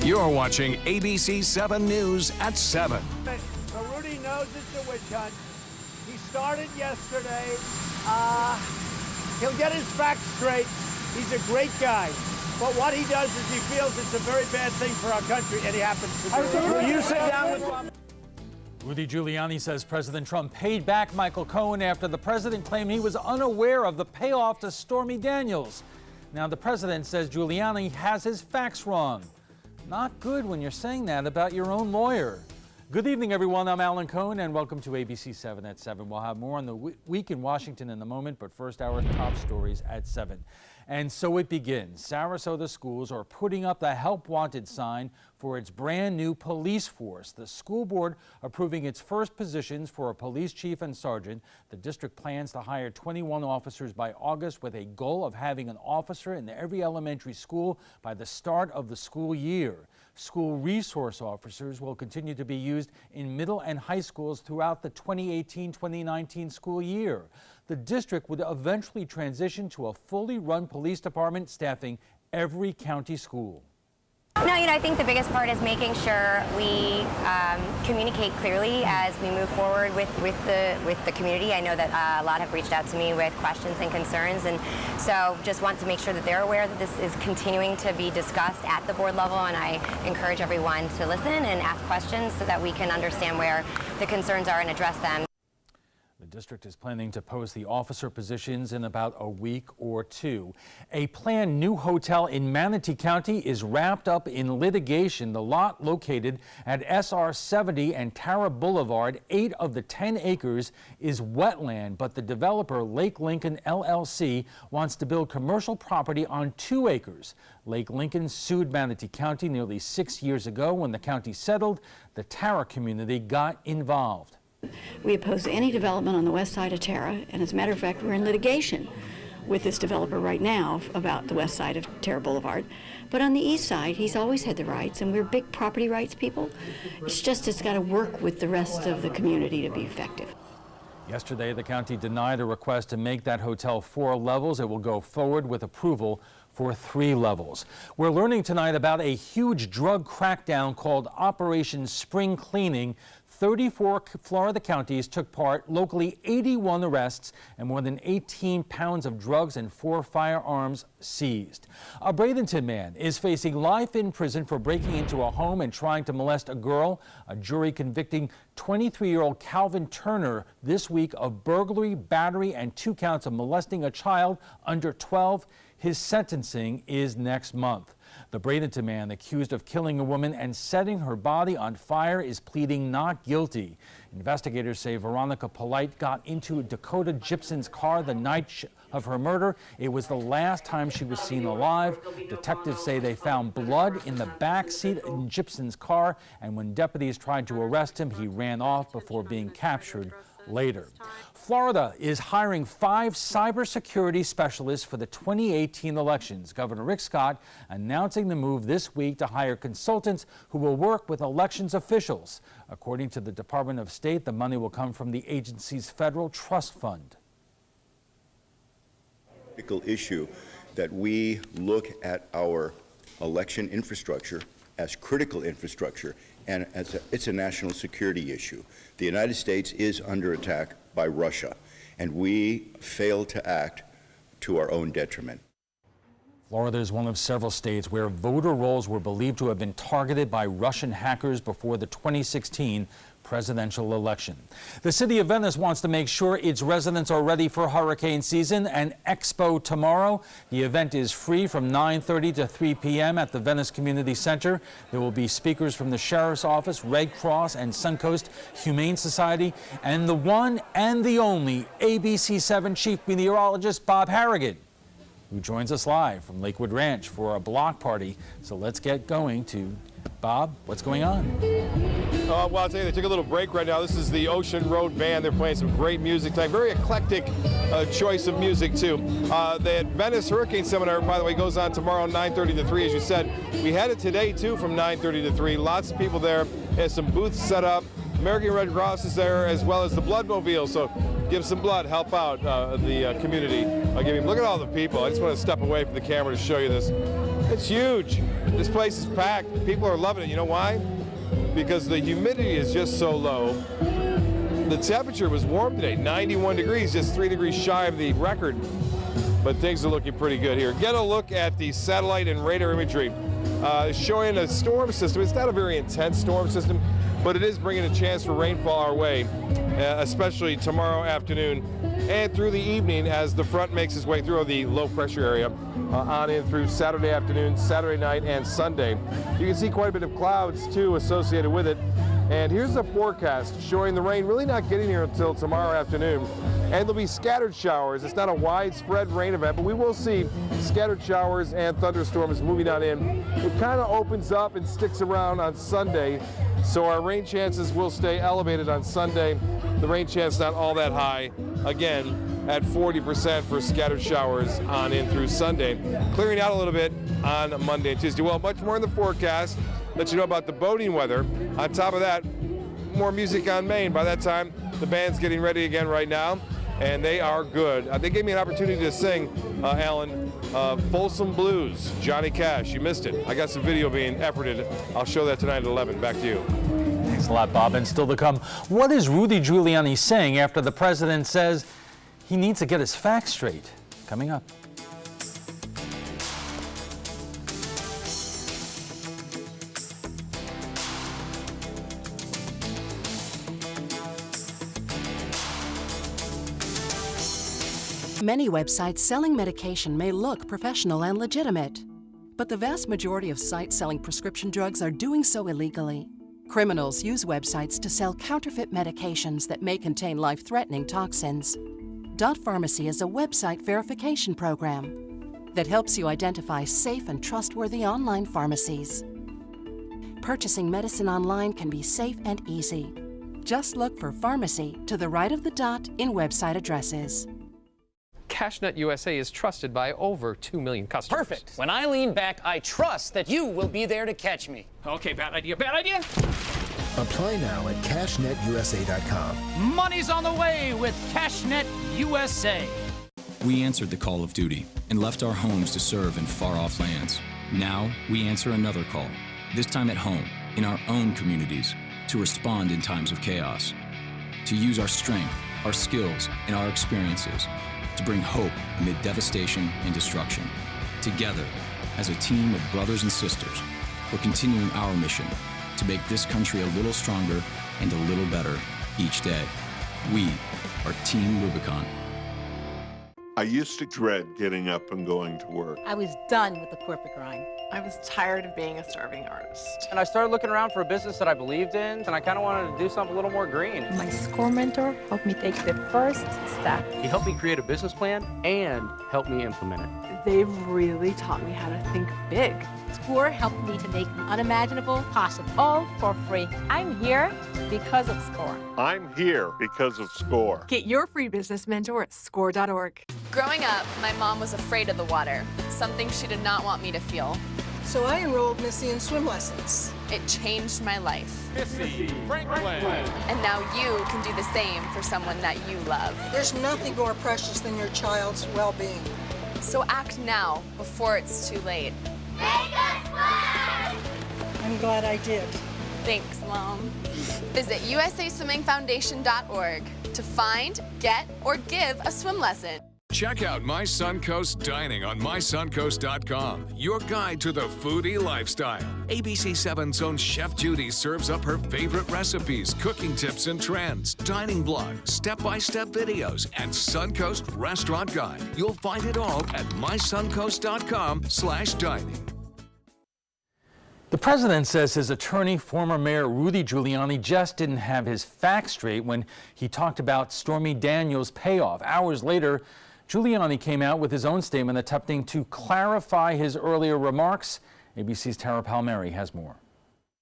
You're watching ABC7 News at 7. So Rudy knows it's a witch hunt. He started yesterday. He'll get his facts straight. He's a great guy. But what he does is he feels it's a very bad thing for our country, and he happens to do it. Will you sit down with Bob? Rudy Giuliani says President Trump paid back Michael Cohen after the president claimed he was unaware of the payoff to Stormy Daniels. Now the president says Giuliani has his facts wrong. Not good when you're saying that about your own lawyer. Good evening, everyone. I'm Alan Cohen, and welcome to ABC7 at 7. We'll have more on the week in Washington in a moment, but first, our top stories at 7. And so it begins. Sarasota schools are putting up the Help Wanted sign for its brand new police force. The school board approving its first positions for a police chief and sergeant. The district plans to hire 21 officers by August with a goal of having an officer in every elementary school by the start of the school year. School resource officers will continue to be used in middle and high schools throughout the 2018-2019 school year. The district would eventually transition to a fully run police department staffing every county school. No, I think the biggest part is making sure we communicate clearly as we move forward with the community. I know that a lot have reached out to me with questions and concerns, and so just want to make sure that they're aware that this is continuing to be discussed at the board level, and I encourage everyone to listen and ask questions so that we can understand where the concerns are and address them. The district is planning to post the officer positions in about a week or two. A planned new hotel in Manatee County is wrapped up in litigation. The lot located at SR 70 and Tara Boulevard, 8 of the 10 acres, is wetland, but the developer Lake Lincoln LLC wants to build commercial property on 2 acres. Lake Lincoln sued Manatee County nearly 6 years ago. When the county settled, the Tara community got involved. We oppose any development on the west side of Tara, and as a matter of fact, we're in litigation with this developer right now about the west side of Tara Boulevard. But on the east side, he's always had the rights, and we're big property rights people. It's got to work with the rest of the community to be effective. Yesterday, the county denied a request to make that hotel 4 levels. It will go forward with approval for 3 levels. We're learning tonight about a huge drug crackdown called Operation Spring Cleaning. 34 Florida counties took part, locally 81 arrests, and more than 18 pounds of drugs and 4 firearms seized. A Bradenton man is facing life in prison for breaking into a home and trying to molest a girl. A jury convicting 23-year-old Calvin Turner this week of burglary, battery, and 2 counts of molesting a child under 12. His sentencing is next month. The Bradenton man accused of killing a woman and setting her body on fire is pleading not guilty. Investigators say Veronica Polite got into Dakota Gibson's car the night of her murder. It was the last time she was seen alive. Detectives say they found blood in the back seat in Gibson's car, and when deputies tried to arrest him, he ran off before being captured later. Florida is hiring 5 cybersecurity specialists for the 2018 elections. Governor Rick Scott announcing the move this week to hire consultants who will work with elections officials. According to the Department of State, the money will come from the agency's federal trust fund. Issue that we look at our election infrastructure as critical infrastructure, and it's a national security issue. The United States is under attack by Russia, and we fail to act to our own detriment. Florida is one of several states where voter rolls were believed to have been targeted by Russian hackers before the 2016 presidential election. The city of Venice wants to make sure its residents are ready for hurricane season. An expo tomorrow. The event is free from 9:30 to 3 p.m. at the Venice Community Center. There will be speakers from the Sheriff's Office, Red Cross, and Suncoast Humane Society, and the one and the only ABC7 Chief Meteorologist Bob Harrigan, who joins us live from Lakewood Ranch for a block party. So let's get going to Bob. What's going on? Well, I'll tell you, they took a little break right now. This is the Ocean Road Band. They're playing some great music tonight. Very eclectic choice of music, too. The Venice Hurricane Seminar, by the way, goes on tomorrow, 9:30 to 3, as you said. We had it today, too, from 9:30 to 3. Lots of people there. There's some booths set up. American Red Cross is there, as well as the Bloodmobile. So give some blood, help out the community. Look at all the people. I just want to step away from the camera to show you this. It's huge. This place is packed. People are loving it. You know why? Because the humidity is just so low. The temperature was warm today, 91 degrees, just 3 degrees shy of the record. But things are looking pretty good here. Get a look at the satellite and radar imagery showing a storm system. It's not a very intense storm system, but it is bringing a chance for rainfall our way, especially tomorrow afternoon and through the evening as the front makes its way through the low pressure area on in through Saturday afternoon, Saturday night, and Sunday. You can see quite a bit of clouds too associated with it. And here's the forecast showing the rain really not getting here until tomorrow afternoon. And there'll be scattered showers. It's not a widespread rain event, but we will see scattered showers and thunderstorms moving on in. It kind of opens up and sticks around on Sunday, so our rain chances will stay elevated on Sunday. The rain chance not all that high. Again, at 40% for scattered showers on in through Sunday. Clearing out a little bit on Monday and Tuesday. Well, much more in the forecast. Let you know about the boating weather. On top of that, more music on Maine. By that time, the band's getting ready again right now, and they are good. They gave me an opportunity to sing, Alan, Folsom Blues, Johnny Cash. You missed it. I got some video being efforted. I'll show that tonight at 11. Back to you. Thanks a lot, Bob. And still to come, what is Rudy Giuliani saying after the president says he needs to get his facts straight? Coming up. Many websites selling medication may look professional and legitimate, but the vast majority of sites selling prescription drugs are doing so illegally. Criminals use websites to sell counterfeit medications that may contain life-threatening toxins. Dot Pharmacy is a website verification program that helps you identify safe and trustworthy online pharmacies. Purchasing medicine online can be safe and easy. Just look for pharmacy to the right of the dot in website addresses. CashNet USA is trusted by over 2 million customers. Perfect. When I lean back, I trust that you will be there to catch me. Okay, bad idea, bad idea. Apply now at CashNetUSA.com. Money's on the way with CashNet USA. We answered the call of duty and left our homes to serve in far-off lands. Now we answer another call, this time at home, in our own communities, to respond in times of chaos, to use our strength, our skills, and our experiences to bring hope amid devastation and destruction. Together, as a team of brothers and sisters, we're continuing our mission to make this country a little stronger and a little better each day. We are Team Rubicon. I used to dread getting up and going to work. I was done with the corporate grind. I was tired of being a starving artist. And I started looking around for a business that I believed in, and I kind of wanted to do something a little more green. My SCORE mentor helped me take the first step. He helped me create a business plan and helped me implement it. They've really taught me how to think big. SCORE helped me to make the unimaginable possible, all for free. I'm here because of SCORE. I'm here because of SCORE. Get your free business mentor at SCORE.org. Growing up, my mom was afraid of the water, something she did not want me to feel. So I enrolled Missy in swim lessons. It changed my life. Missy Franklin. And now you can do the same for someone that you love. There's nothing more precious than your child's well-being. So act now, before it's too late. Make us swim! I'm glad I did. Thanks, Mom. Visit usaswimmingfoundation.org to find, get, or give a swim lesson. Check out My Suncoast Dining on mysuncoast.com, your guide to the foodie lifestyle. ABC7's own Chef Judy serves up her favorite recipes, cooking tips and trends, dining blogs, step-by-step videos, and Suncoast Restaurant Guide. You'll find it all at mysuncoast.com/dining. The president says his attorney, former Mayor Rudy Giuliani, just didn't have his facts straight when he talked about Stormy Daniels' payoff. Hours later, Giuliani came out with his own statement attempting to clarify his earlier remarks. ABC's Tara Palmieri has more.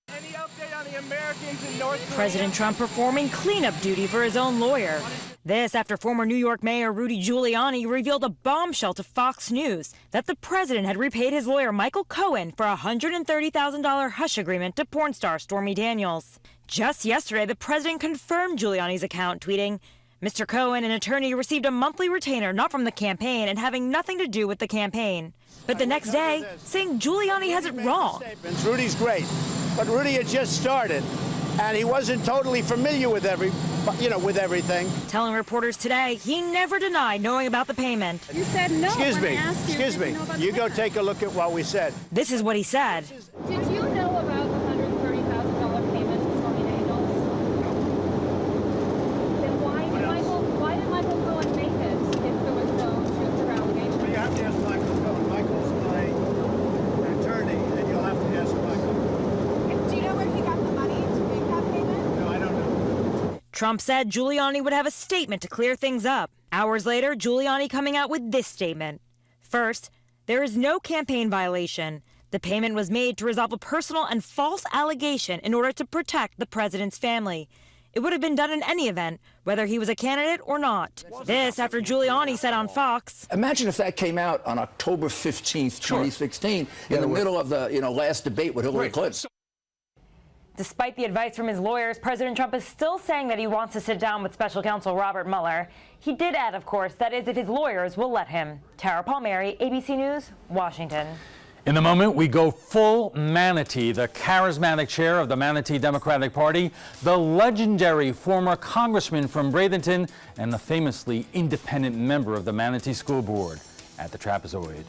Any update on the Americans in North Korea? President Trump performing cleanup duty for his own lawyer. This after former New York Mayor Rudy Giuliani revealed a bombshell to Fox News that the president had repaid his lawyer Michael Cohen for a $130,000 hush agreement to porn star Stormy Daniels. Just yesterday, the president confirmed Giuliani's account, tweeting, Mr. Cohen, an attorney, received a monthly retainer not from the campaign and having nothing to do with the campaign. But the next day, saying Giuliani has it wrong. Rudy's great, but Rudy had just started, and he wasn't totally familiar with everything. Telling reporters today he never denied knowing about the payment. You said no. Excuse me. You go take a look at what we said. This is what he said. Did you know about the $130,000 payment to Stormy Daniels? Then why did Michael Cohen make it if there was no truth or allegation? You have to ask Michael Cohen. Michael's my attorney, and you'll have to ask Michael. Do you know where he got the money to make that payment? No, I don't know. Trump said Giuliani would have a statement to clear things up. Hours later, Giuliani coming out with this statement. First, there is no campaign violation. The payment was made to resolve a personal and false allegation in order to protect the president's family. It would have been done in any event, whether he was a candidate or not. This after Giuliani said on Fox. Imagine if that came out on October 15th, 2016, in the middle of the last debate with Hillary Clinton. Despite the advice from his lawyers, President Trump is still saying that he wants to sit down with special counsel Robert Mueller. He did add, of course, that is if his lawyers will let him. Tara Palmieri, ABC News, Washington. In a moment, we go full Manatee, the charismatic chair of the Manatee Democratic Party, the legendary former congressman from Bradenton, and the famously independent member of the Manatee School Board at the Trapezoid.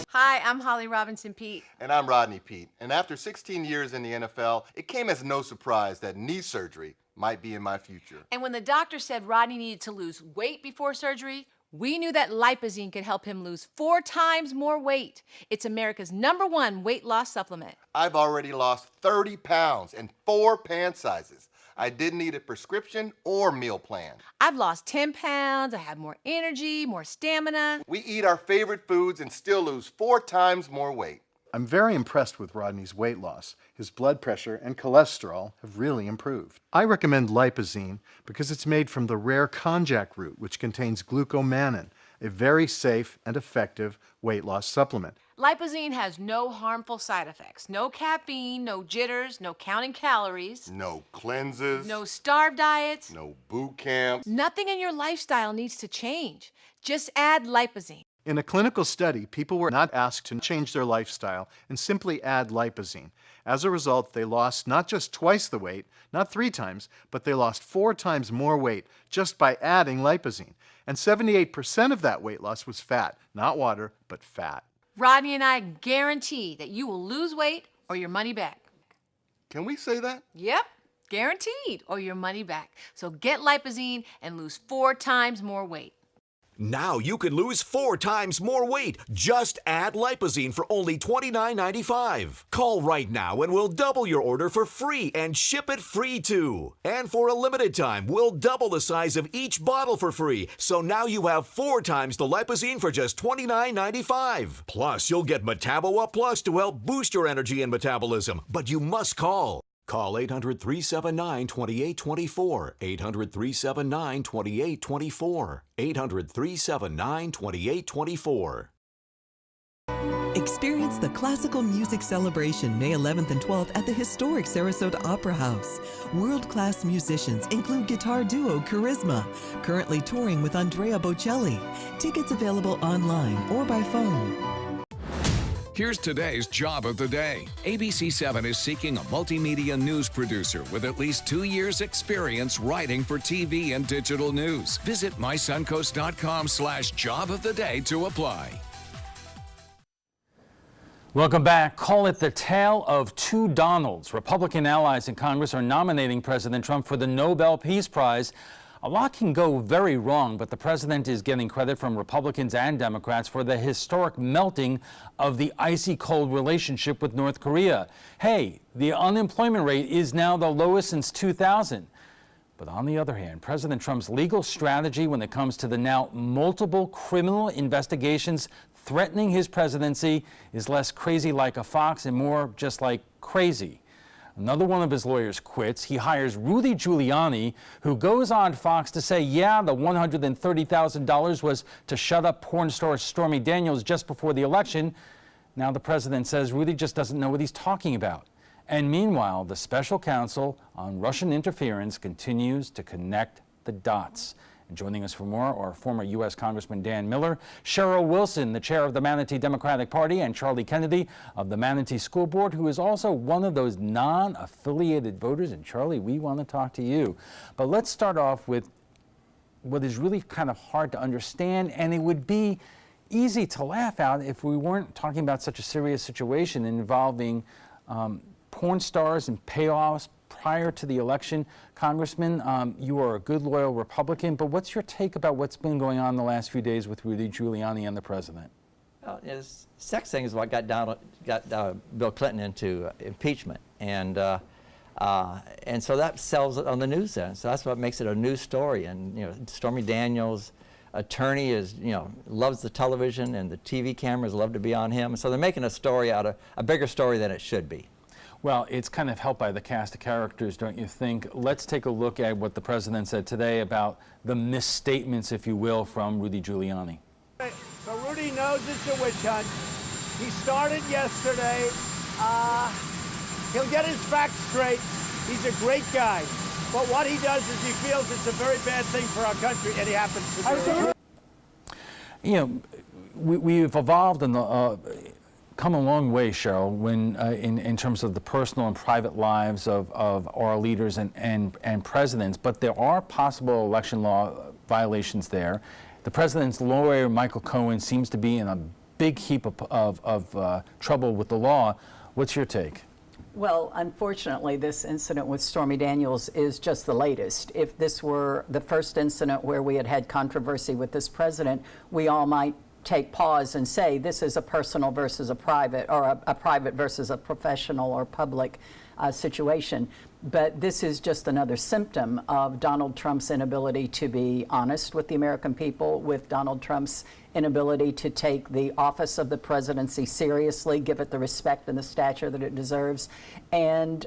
Hi, I'm Holly Robinson Pete. And I'm Rodney Pete. And after 16 years in the NFL, it came as no surprise that knee surgery might be in my future. And when the doctor said Rodney needed to lose weight before surgery, we knew that Lipozene could help him lose 4 times more weight. It's America's #1 weight loss supplement. I've already lost 30 pounds in 4 pant sizes. I didn't need a prescription or meal plan. I've lost 10 pounds, I have more energy, more stamina. We eat our favorite foods and still lose 4 times more weight. I'm very impressed with Rodney's weight loss. His blood pressure and cholesterol have really improved. I recommend Lipozene because it's made from the rare konjac root, which contains glucomannan, a very safe and effective weight loss supplement. Lipozene has no harmful side effects. No caffeine, no jitters, no counting calories. No cleanses. No starved diets. No boot camps. Nothing in your lifestyle needs to change. Just add Lipozene. In a clinical study, people were not asked to change their lifestyle and simply add Lipozene. As a result, they lost not just twice the weight, not 3 times, but they lost 4 times more weight just by adding Lipozene. And 78% of that weight loss was fat, not water, but fat. Rodney and I guarantee that you will lose weight or your money back. Can we say that? Yep, guaranteed, or your money back. So get Lipozene and lose 4 times more weight. Now you can lose 4 times more weight. Just add Lipozene for only $29.95. Call right now and we'll double your order for free and ship it free too. And for a limited time, we'll double the size of each bottle for free. So now you have 4 times the Lipozene for just $29.95. Plus, you'll get Metabo Up Plus to help boost your energy and metabolism. But you must call. Call 800-379-2824, 800-379-2824, 800-379-2824. Experience the Classical Music Celebration May 11th and 12th at the historic Sarasota Opera House. World-class musicians include guitar duo Charisma, currently touring with Andrea Bocelli. Tickets available online or by phone. Here's today's job of the day. ABC7 is seeking a multimedia news producer with at least 2 years' experience writing for TV and digital news. Visit mysuncoast.com/job of the day to apply. Welcome back. Call it the tale of 2 Donalds. Republican allies in Congress are nominating President Trump for the Nobel Peace Prize. A lot can go very wrong, but the president is getting credit from Republicans and Democrats for the historic melting of the icy cold relationship with North Korea. Hey, the unemployment rate is now the lowest since 2000. But on the other hand, President Trump's legal strategy when it comes to the now multiple criminal investigations threatening his presidency is less crazy like a fox and more just like crazy. Another one of his lawyers quits. He hires Rudy Giuliani, who goes on Fox to say, yeah, the $130,000 was to shut up porn star Stormy Daniels just before the election. Now the president says Rudy just doesn't know what he's talking about. And meanwhile, the special counsel on Russian interference continues to connect the dots. And joining us for more are former U.S. Congressman Dan Miller, Cheryl Wilson, the chair of the Manatee Democratic Party, and Charlie Kennedy of the Manatee School Board, who is also one of those non-affiliated voters. And Charlie, we want to talk to you. But let's start off with what is really kind of hard to understand, and it would be easy to laugh out if we weren't talking about such a serious situation involving porn stars and payoffs prior to the election. Congressman, you are a good, loyal Republican, but what's your take about what's been going on the last few days with Rudy Giuliani and the president? Well, this sex thing is what got Bill Clinton into impeachment, and so that sells it on the news end. So that's what makes it a news story. And Stormy Daniels' attorney loves the television, and the TV cameras love to be on him. So they're making a story out of a bigger story than it should be. Well, it's kind of helped by the cast of characters, don't you think? Let's take a look at what the president said today about the misstatements, if you will, from Rudy Giuliani. So Rudy knows it's a witch hunt. He started yesterday. He'll get his facts straight. He's a great guy. But what he does is he feels it's a very bad thing for our country, and he happens to do it. We've evolved in the come a long way, Cheryl, when in terms of the personal and private lives of our leaders and presidents, but there are possible election law violations there. The president's lawyer, Michael Cohen, seems to be in a big heap of trouble with the law. What's your take? Well, unfortunately, this incident with Stormy Daniels is just the latest. If this were the first incident where we had controversy with this president, we all might take pause and say this is a personal versus a private, or a private versus a professional or public situation. But this is just another symptom of Donald Trump's inability to be honest with the American people, with Donald Trump's inability to take the office of the presidency seriously, give it the respect and the stature that it deserves, and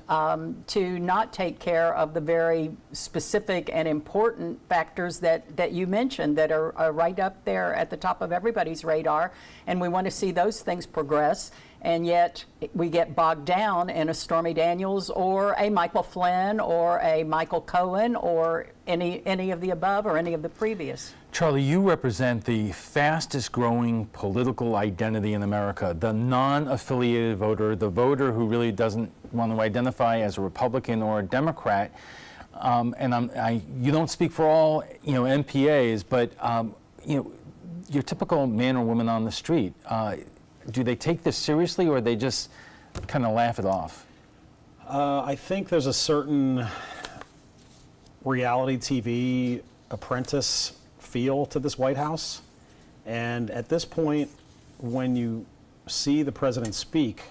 to not take care of the very specific and important factors that you mentioned that are right up there at the top of everybody's radar. And we want to see those things progress. And yet we get bogged down in a Stormy Daniels or a Michael Flynn or a Michael Cohen or any of the above or any of the previous. Charlie, you represent the fastest growing political identity in America, the non-affiliated voter, the voter who really doesn't want to identify as a Republican or a Democrat. You don't speak for all MPAs, but your typical man or woman on the street, do they take this seriously, or they just kind of laugh it off? I think there's a certain reality TV apprentice feel to this White House. And at this point, when you see the president speak,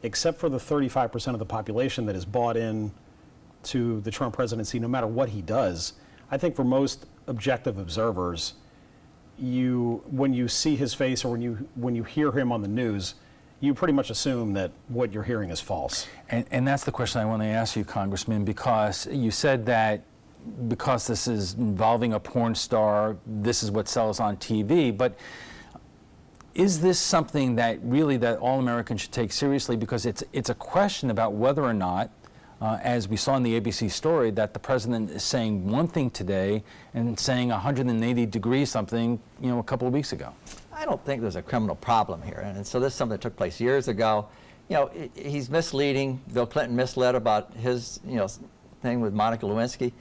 except for the 35% of the population that is bought in to the Trump presidency, no matter what he does, I think for most objective observers, when you see his face or when you hear him on the news, you pretty much assume that what you're hearing is false. And that's the question I want to ask you, Congressman, because you said that because this is involving a porn star, this is what sells on TV. But is this something that all Americans should take seriously? Because it's a question about whether or not, as we saw in the ABC story, that the president is saying one thing today and saying 180 degrees something, a couple of weeks ago. I don't think there's a criminal problem here, and so this is something that took place years ago. He's misleading. Bill Clinton misled about his, thing with Monica Lewinsky,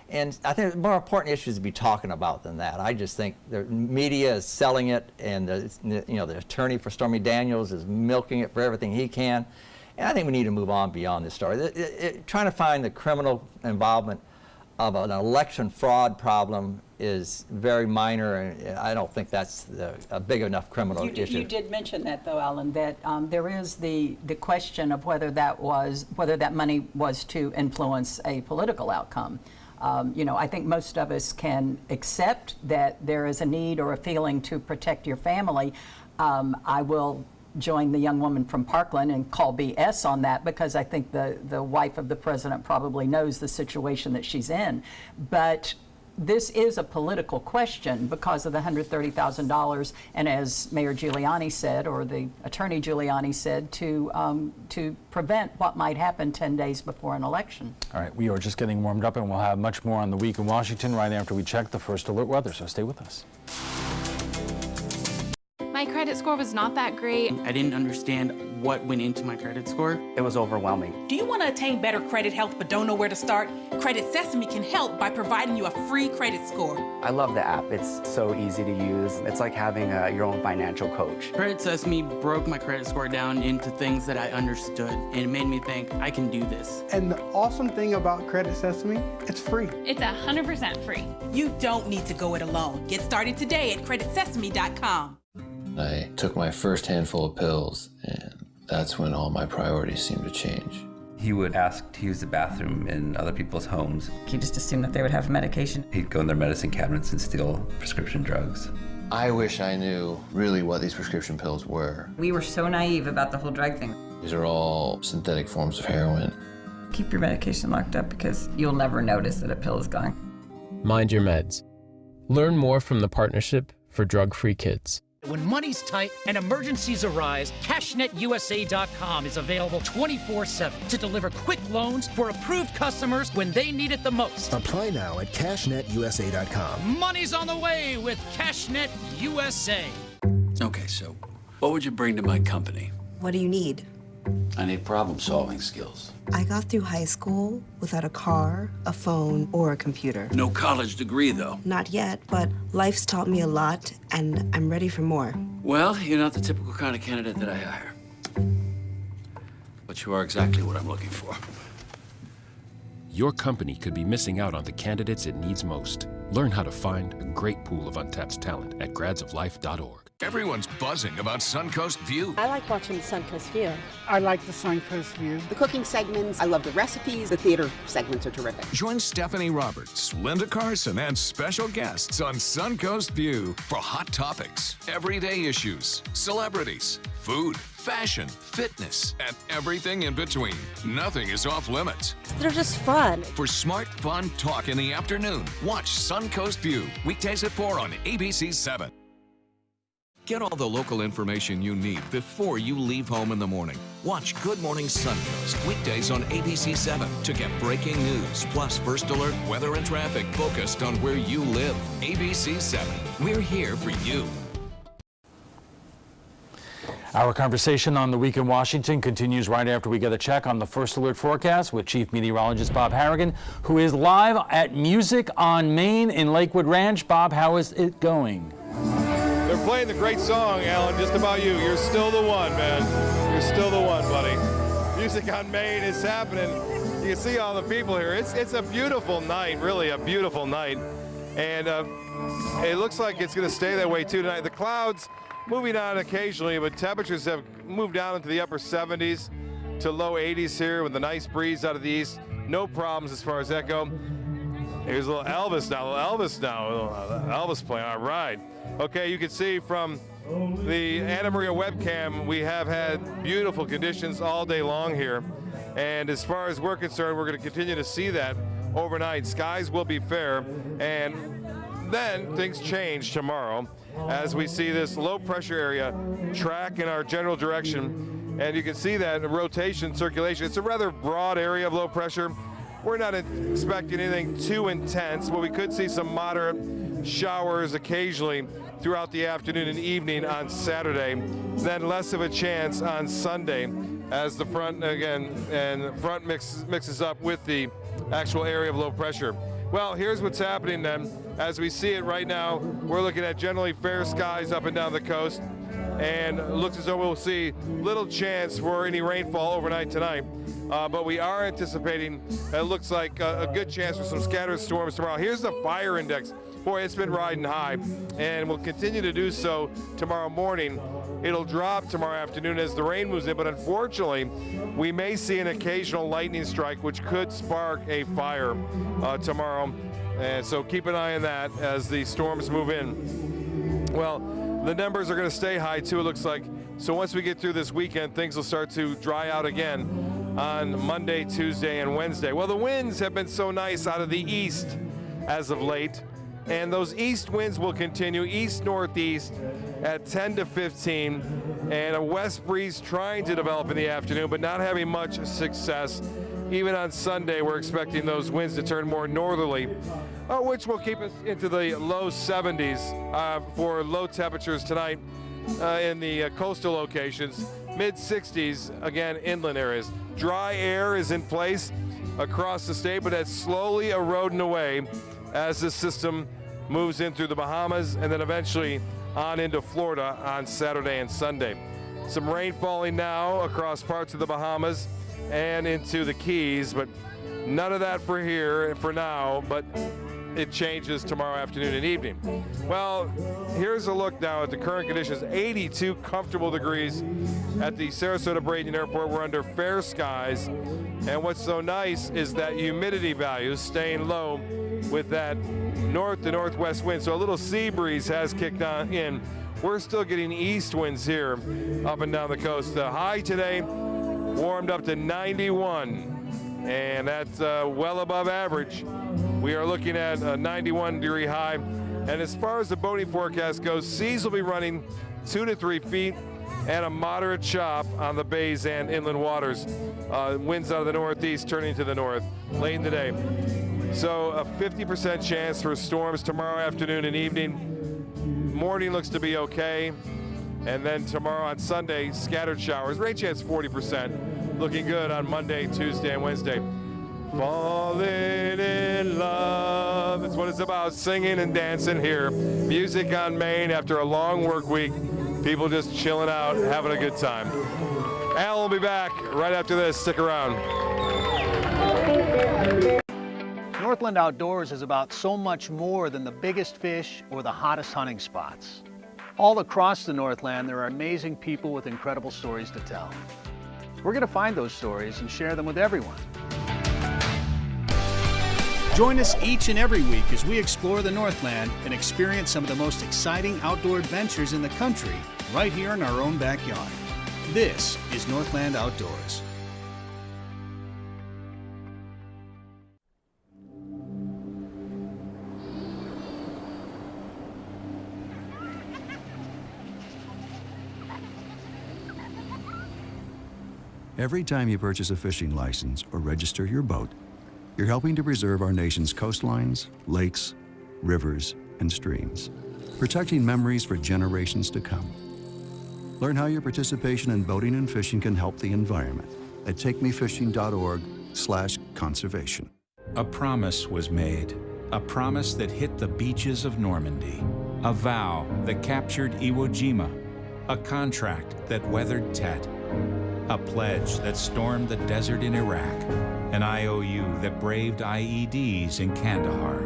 and I think more important issues to be talking about than that. I just think the media is selling it, and the attorney for Stormy Daniels is milking it for everything he can. And I think we need to move on beyond this story. Trying to find the criminal involvement of an election fraud problem is very minor, and I don't think that's a big enough criminal issue. You did mention that, though, Alan, that there is the question of whether that money was to influence a political outcome. I think most of us can accept that there is a need or a feeling to protect your family. I will join the young woman from Parkland and call BS on that, because I think the wife of the president probably knows the situation that she's in. But this is a political question because of the $130,000, and as Mayor Giuliani said, or the Attorney Giuliani said, to prevent what might happen 10 days before an election. All right, we are just getting warmed up, and we'll have much more on the week in Washington right after we check the First Alert weather, so stay with us. My credit score was not that great. I didn't understand what went into my credit score. It was overwhelming. Do you want to attain better credit health but don't know where to start? Credit Sesame can help by providing you a free credit score. I love the app. It's so easy to use. It's like having your own financial coach. Credit Sesame broke my credit score down into things that I understood, and it made me think, I can do this. And the awesome thing about Credit Sesame, it's free. It's 100% free. You don't need to go it alone. Get started today at creditsesame.com. I took my first handful of pills, and that's when all my priorities seemed to change. He would ask to use the bathroom in other people's homes. He just assumed that they would have medication. He'd go in their medicine cabinets and steal prescription drugs. I wish I knew really what these prescription pills were. We were so naive about the whole drug thing. These are all synthetic forms of heroin. Keep your medication locked up because you'll never notice that a pill is gone. Mind your meds. Learn more from the Partnership for Drug-Free Kids. When money's tight and emergencies arise, CashNetUSA.com is available 24/7 to deliver quick loans for approved customers when they need it the most. Apply now at CashNetUSA.com. Money's on the way with CashNet USA. Okay, so what would you bring to my company? What do you need? I need problem-solving skills. I got through high school without a car, a phone, or a computer. No college degree, though. Not yet, but life's taught me a lot, and I'm ready for more. Well, you're not the typical kind of candidate that I hire. But you are exactly what I'm looking for. Your company could be missing out on the candidates it needs most. Learn how to find a great pool of untapped talent at gradsoflife.org. Everyone's buzzing about Suncoast View. I like watching the Suncoast View. I like the Suncoast View. The cooking segments, I love the recipes. The theater segments are terrific. Join Stephanie Roberts, Linda Carson, and special guests on Suncoast View for hot topics, everyday issues, celebrities, food, fashion, fitness, and everything in between. Nothing is off limits. They're just fun. For smart, fun talk in the afternoon, watch Suncoast View, weekdays at 4 on ABC7. Get all the local information you need before you leave home in the morning. Watch Good Morning Suncoast, weekdays on ABC7 to get breaking news, plus First Alert, weather and traffic focused on where you live. ABC7, we're here for you. Our conversation on the week in Washington continues right after we get a check on the First Alert forecast with Chief Meteorologist Bob Harrigan, who is live at Music on Main in Lakewood Ranch. Bob, how is it going? They're playing the great song, Alan, just about you. You're still the one, man. You're still the one, buddy. Music on Main is happening. You can see all the people here. It's a beautiful night, really a beautiful night. And it looks like it's going to stay that way, too, tonight. The clouds moving on occasionally, but temperatures have moved down into the upper 70s to low 80s here with a nice breeze out of the east. No problems as far as that go. Here's a little Elvis now. Elvis playing. All right. Okay, you can see from the Anna Maria webcam, we have had beautiful conditions all day long here. And as far as we're concerned, we're going to continue to see that overnight. Skies will be fair. And then things change tomorrow as we see this low pressure area track in our general direction. And you can see that rotation, circulation. It's a rather broad area of low pressure. We're not expecting anything too intense, but we could see some moderate showers occasionally throughout the afternoon and evening on Saturday. Then less of a chance on Sunday as the front mixes up with the actual area of low pressure. Well, here's what's happening then. As we see it right now, we're looking at generally fair skies up and down the coast, and it looks as though we'll see little chance for any rainfall overnight tonight. But we are anticipating, it looks like a good chance for some scattered storms tomorrow. Here's the fire index. Boy, it's been riding high, and will continue to do so tomorrow morning. It'll drop tomorrow afternoon as the rain moves in, but unfortunately, we may see an occasional lightning strike, which could spark a fire tomorrow. And so keep an eye on that as the storms move in. Well, the numbers are going to stay high, too, it looks like. So once we get through this weekend, things will start to dry out again on Monday, Tuesday, and Wednesday. Well, the winds have been so nice out of the east as of late. And those east winds will continue, east-northeast at 10 to 15, and a west breeze trying to develop in the afternoon, but not having much success. Even on Sunday, we're expecting those winds to turn more northerly, which will keep us into the low 70s for low temperatures tonight in the coastal locations, mid-60s, again, inland areas. Dry air is in place across the state, but that's slowly eroding away as this system moves in through the Bahamas and then eventually on into Florida on Saturday and Sunday. Some rain falling now across parts of the Bahamas and into the Keys, but none of that for here for now, but it changes tomorrow afternoon and evening. Well, here's a look now at the current conditions. 82 comfortable degrees at the Sarasota-Braden Airport. We're under fair skies, and what's so nice is that humidity value staying low with that north to northwest wind. So a little sea breeze has kicked on in. We're still getting east winds here up and down the coast. The high today warmed up to 91, and that's well above average. We are looking at a 91-degree high. And as far as the boating forecast goes, seas will be running 2 to 3 feet and a moderate chop on the bays and inland waters. Winds out of the northeast turning to the north late in the day. So a 50% chance for storms tomorrow afternoon and evening. Morning looks to be okay. And then tomorrow on Sunday, scattered showers. Rain chance 40%. Looking good on Monday, Tuesday, and Wednesday. Falling in love. That's what it's about, singing and dancing here. Music on Main after a long work week. People just chilling out, having a good time. Al will be back right after this. Stick around. Northland Outdoors is about so much more than the biggest fish or the hottest hunting spots. All across the Northland, there are amazing people with incredible stories to tell. We're going to find those stories and share them with everyone. Join us each and every week as we explore the Northland and experience some of the most exciting outdoor adventures in the country right here in our own backyard. This is Northland Outdoors. Every time you purchase a fishing license or register your boat, you're helping to preserve our nation's coastlines, lakes, rivers, and streams, protecting memories for generations to come. Learn how your participation in boating and fishing can help the environment at takemefishing.org/conservation. A promise was made, a promise that hit the beaches of Normandy, a vow that captured Iwo Jima, a contract that weathered Tet, a pledge that stormed the desert in Iraq, an IOU that braved IEDs in Kandahar.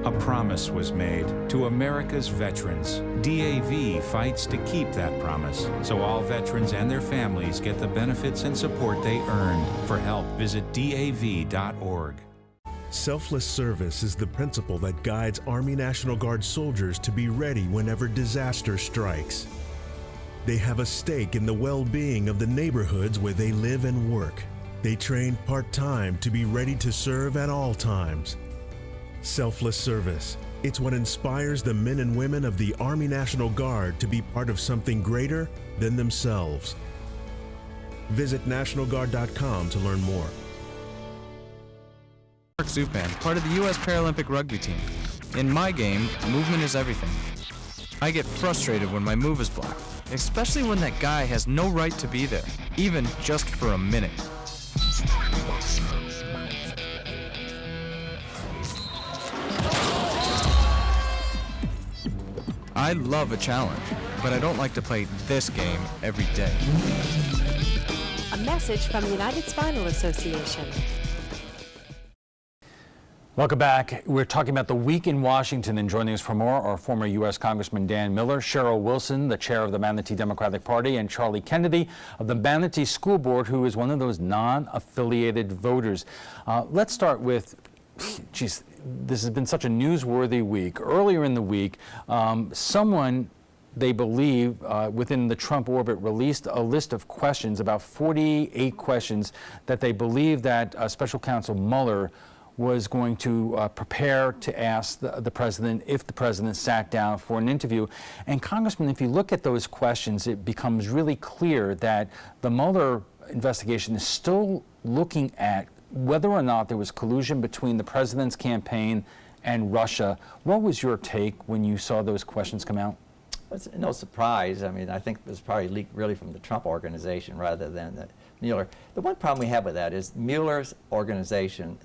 A promise was made to America's veterans. DAV fights to keep that promise, so all veterans and their families get the benefits and support they earned. For help, visit DAV.org. Selfless service is the principle that guides Army National Guard soldiers to be ready whenever disaster strikes. They have a stake in the well-being of the neighborhoods where they live and work. They train part-time to be ready to serve at all times. Selfless service. It's what inspires the men and women of the Army National Guard to be part of something greater than themselves. Visit NationalGuard.com to learn more. Mark Zupan, part of the U.S. Paralympic rugby team. In my game, movement is everything. I get frustrated when my move is blocked, especially when that guy has no right to be there, even just for a minute. I love a challenge, but I don't like to play this game every day. A message from the United Spinal Association. Welcome back. We're talking about the week in Washington, and joining us for more are former U.S. Congressman Dan Miller, Cheryl Wilson, the chair of the Manatee Democratic Party, and Charlie Kennedy of the Manatee School Board, who is one of those non-affiliated voters. Let's start with, geez, this has been such a newsworthy week. Earlier in the week, someone they believe within the Trump orbit released a list of questions, about 48 questions that they believe that Special Counsel Mueller was going to prepare to ask the president if the president sat down for an interview. And Congressman, if you look at those questions, it becomes really clear that the Mueller investigation is still looking at whether or not there was collusion between the president's campaign and Russia. What was your take when you saw those questions come out? It's no surprise. I mean, I think it was probably leaked really from the Trump organization rather than the Mueller. The one problem we have with that is Mueller's organization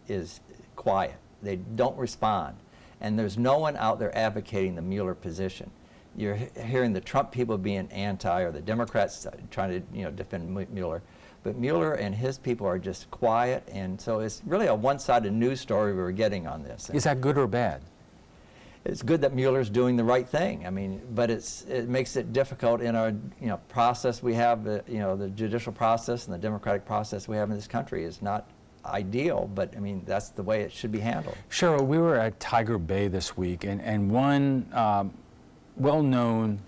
is quiet. They don't respond. And there's no one out there advocating the Mueller position. You're hearing the Trump people being anti, or the Democrats trying to defend Mueller. But Mueller and his people are just quiet, and so it's really a one-sided news story we're getting on this. Is that good or bad? It's good that Mueller's doing the right thing. I mean, but it makes it difficult in our process we have. The judicial process and the democratic process we have in this country is not ideal, but I mean that's the way it should be handled. Cheryl, we were at Tiger Bay this week, and one well-known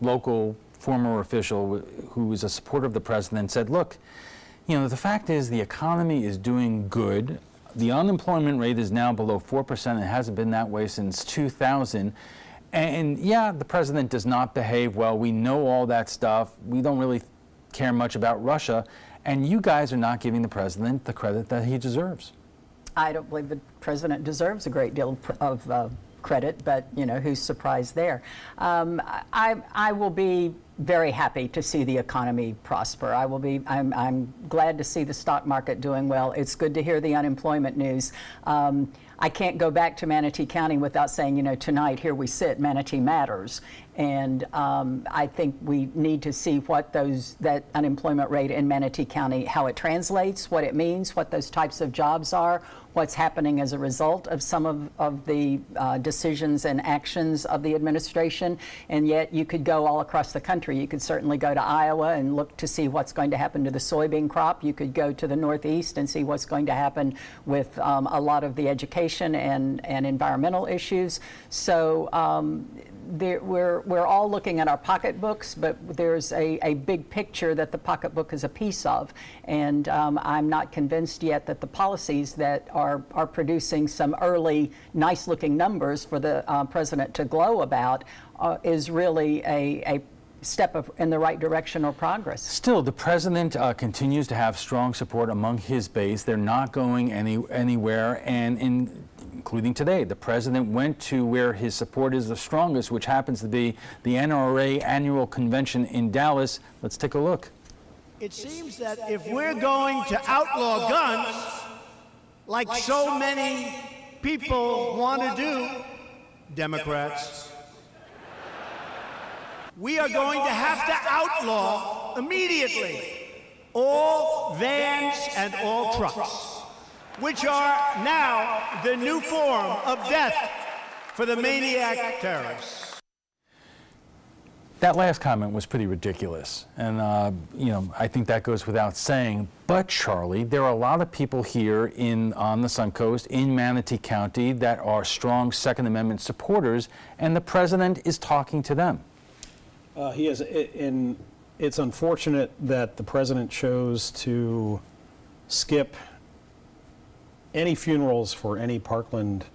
local former official who is a supporter of the president said, "Look, the fact is the economy is doing good. The unemployment rate is now below 4%. It hasn't been that way since 2000. And yeah, the president does not behave well. We know all that stuff. We don't really care much about Russia. And you guys are not giving the president the credit that he deserves." I don't believe the president deserves a great deal of credit, but who's surprised there? I will be very happy to see the economy prosper. I'm glad to see the stock market doing well. It's good to hear the unemployment news. I can't go back to Manatee County without saying, tonight here we sit, Manatee matters. And I think we need to see what that unemployment rate in Manatee County, how it translates, what it means, what those types of jobs are, what's happening as a result of some of the decisions and actions of the administration. And yet you could go all across the country. You could certainly go to Iowa and look to see what's going to happen to the soybean crop. You could go to the Northeast and see what's going to happen with a lot of the education and environmental issues. So we're all looking at our pocketbooks, but there's a big picture that the pocketbook is a piece of. And I'm not convinced yet that the policies that are producing some early nice-looking numbers for the president to glow about is really a step in the right direction or progress. Still, the president continues to have strong support among his base. They're not going anywhere, and including today, the president went to where his support is the strongest, which happens to be the NRA annual convention in Dallas. Let's take a look. It seems that if we're going to outlaw guns, like so many people want to do, Democrats, we are going to have to outlaw immediately all vans and all trucks, which are now the new form of death for the maniac terrorists. That last comment was pretty ridiculous, and I think that goes without saying. But Charlie, there are a lot of people here on the Suncoast in Manatee County that are strong Second Amendment supporters, and the president is talking to them. He is, and it's unfortunate that the president chose to skip any funerals for any Parkland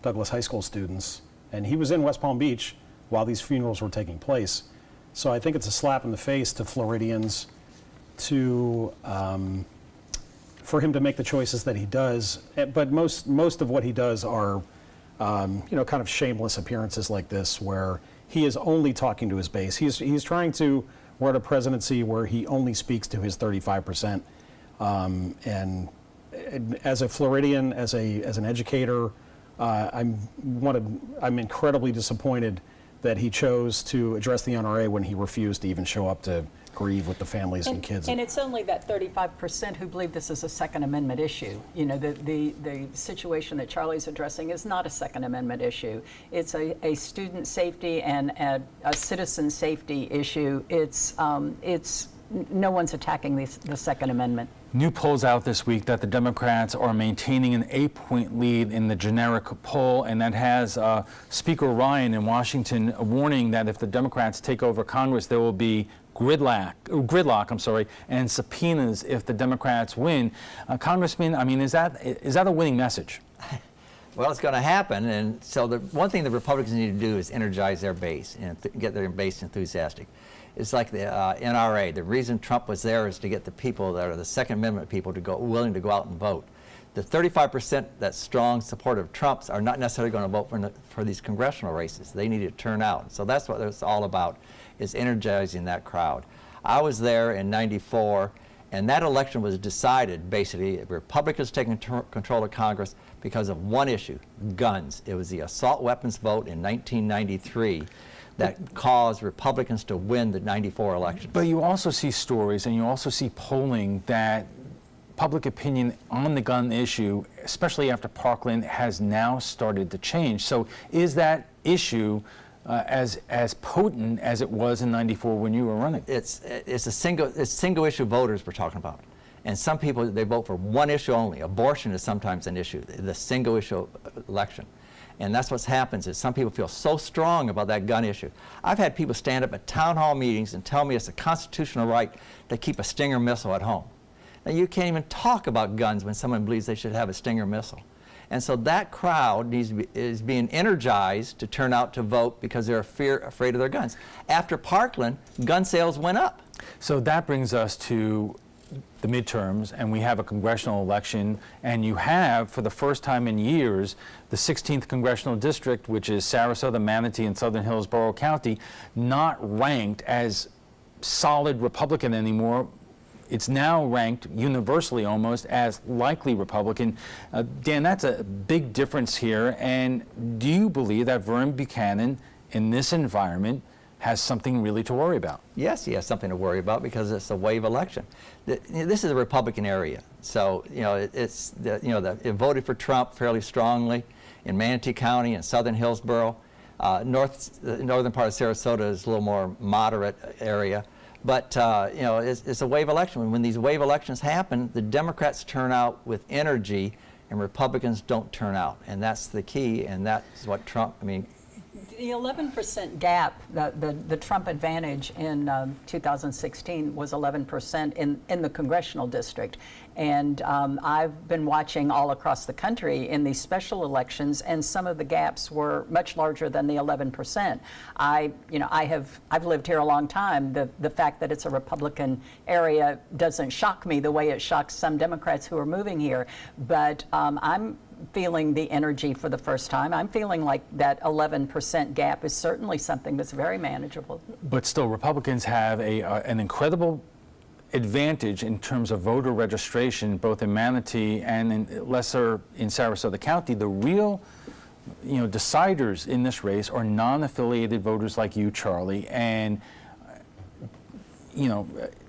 Douglas High School students, and he was in West Palm Beach while these funerals were taking place. So I think it's a slap in the face to Floridians for him to make the choices that he does. But most of what he does are, kind of shameless appearances like this, where he is only talking to his base. He's trying to run a presidency where he only speaks to his 35%. And as a Floridian, as an educator, I'm incredibly disappointed that he chose to address the NRA when he refused to even show up to grieve with the families and kids. And it's only that 35% who believe this is a Second Amendment issue. The situation that Charlie's addressing is not a Second Amendment issue. It's a student safety and a citizen safety issue. It's no one's attacking the Second Amendment. New polls out this week that the Democrats are maintaining an 8-point lead in the generic poll, and that has Speaker Ryan in Washington warning that if the Democrats take over Congress, there will be gridlock, and subpoenas if the Democrats win. Congressman, I mean, is that a winning message? Well, it's going to happen, and so the one thing the Republicans need to do is energize their base and get their base enthusiastic. It's like the NRA. The reason Trump was there is to get the people that are the Second Amendment people to go willing to go out and vote. The 35% that's strong support of Trump's are not necessarily going to vote for these congressional races. They need to turn out. So that's what it's all about, is energizing that crowd. I was there in '94, and that election was decided basically Republicans taking control of Congress because of one issue, guns. It was the assault weapons vote in 1993 that caused Republicans to win the '94 election. But you also see stories and you also see polling that public opinion on the gun issue, especially after Parkland, has now started to change. So is that issue as potent as it was in '94 when you were running? It's single issue voters we're talking about. And some people, they vote for one issue only. Abortion is sometimes an issue, the single issue election. And that's what happens is some people feel so strong about that gun issue. I've had people stand up at town hall meetings and tell me it's a constitutional right to keep a Stinger missile at home. Now, you can't even talk about guns when someone believes they should have a Stinger missile. And so that crowd is being energized to turn out to vote because they're afraid of their guns. After Parkland, gun sales went up. So that brings us to the midterms, and we have a congressional election, and you have, for the first time in years, the 16th congressional district, which is Sarasota, Manatee, and Southern Hillsborough County, not ranked as solid Republican anymore. It's now ranked universally almost as likely Republican. Dan, that's a big difference here. And do you believe that Vern Buchanan, in this environment, has something really to worry about? Yes, he has something to worry about because it's a wave election. This is a Republican area, so it voted for Trump fairly strongly in Manatee County and Southern Hillsborough. The northern part of Sarasota is a little more moderate area. But it's a wave election. When these wave elections happen, the Democrats turn out with energy, and Republicans don't turn out, and that's the key. And that's what Trump. I mean, the 11% gap, the Trump advantage in 2016 was 11% in the congressional district. And I've been watching all across the country in these special elections, and some of the gaps were much larger than the 11%. I've lived here a long time. The fact that it's a Republican area doesn't shock me the way it shocks some Democrats who are moving here. But I'm feeling the energy for the first time. I'm feeling like that 11% gap is certainly something that's very manageable. But still, Republicans have an incredible advantage in terms of voter registration, both in Manatee and in Sarasota County. The real, deciders in this race are non-affiliated voters like you, Charlie. And,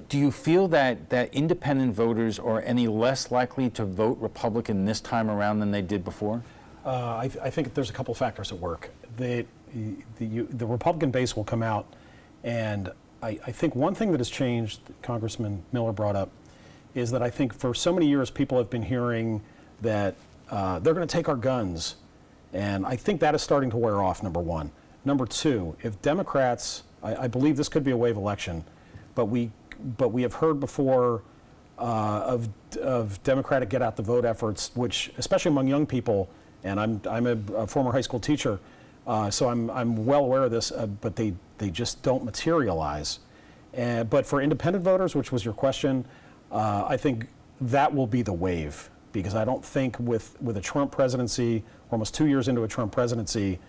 do you feel that independent voters are any less likely to vote Republican this time around than they did before? I think there's a couple factors at work. The Republican base will come out, and I think one thing that has changed, Congressman Miller brought up, is that I think for so many years people have been hearing that they're going to take our guns, and I think that is starting to wear off, number one. Number two, if Democrats, I believe this could be a wave election, but we have heard before of Democratic get out the vote efforts, which especially among young people, and I'm a former high school teacher, so I'm well aware of this, but they just don't materialize. But for independent voters, which was your question, I think that will be the wave, because I don't think with a Trump presidency, almost 2 years into a Trump presidency,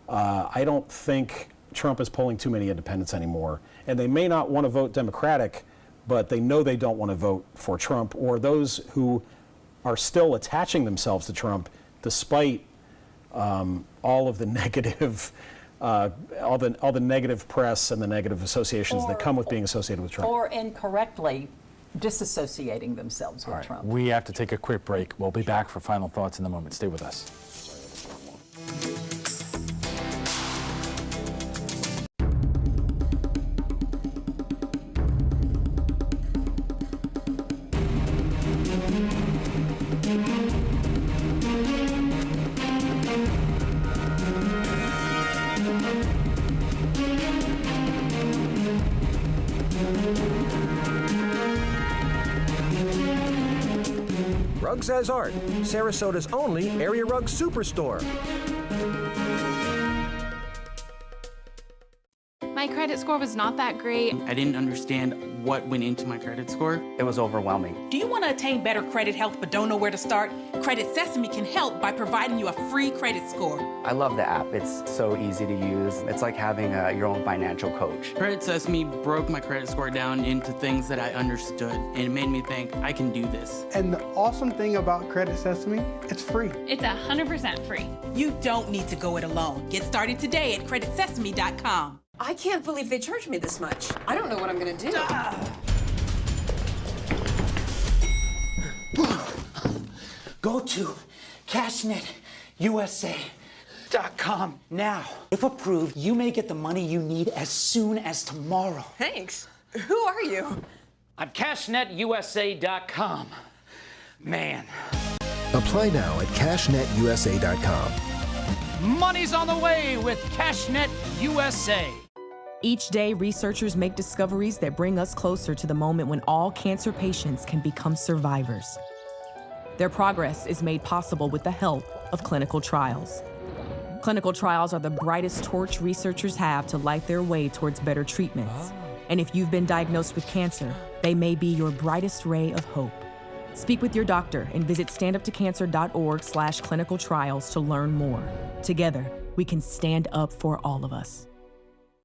I don't think Trump is pulling too many independents anymore. And they may not want to vote Democratic, but they know they don't want to vote for Trump, or those who are still attaching themselves to Trump despite all of the negative all the negative press and the negative associations that come with being associated with Trump. Or incorrectly disassociating themselves with Trump. We have to take a quick break. We'll be back for final thoughts in a moment. Stay with us. Rugs as Art, Sarasota's only area rug superstore. My credit score was not that great. I didn't understand what went into my credit score. It was overwhelming. Do you want to attain better credit health but don't know where to start? Credit Sesame can help by providing you a free credit score. I love the app. It's so easy to use. It's like having your own financial coach. Credit Sesame broke my credit score down into things that I understood, and it made me think, I can do this. And the awesome thing about Credit Sesame, it's free. It's 100% free. You don't need to go it alone. Get started today at creditsesame.com. I can't believe they charged me this much. I don't know what I'm gonna do. Go to CashNetUSA.com now. If approved, you may get the money you need as soon as tomorrow. Thanks. Who are you? I'm CashNetUSA.com. Man. Apply now at CashNetUSA.com. Money's on the way with CashNet USA. Each day, researchers make discoveries that bring us closer to the moment when all cancer patients can become survivors. Their progress is made possible with the help of clinical trials. Clinical trials are the brightest torch researchers have to light their way towards better treatments. And if you've been diagnosed with cancer, they may be your brightest ray of hope. Speak with your doctor and visit standuptocancer.org/clinical trials to learn more. Together, we can stand up for all of us.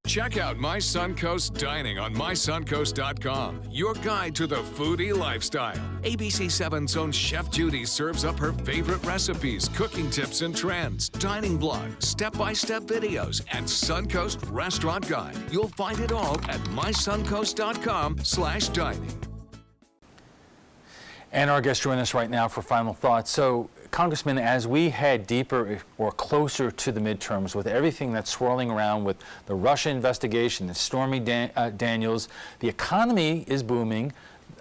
Check out My Suncoast Dining on mysuncoast.com, your guide to the foodie lifestyle. ABC7's own Chef Judy serves up her favorite recipes, cooking tips and trends, dining blog, step-by-step videos, and Suncoast Restaurant Guide. You'll find it all at mysuncoast.com/dining. And our guests join us right now for final thoughts. So, Congressman, as we head deeper or closer to the midterms, with everything that's swirling around with the Russia investigation, the Stormy Daniels, the economy is booming.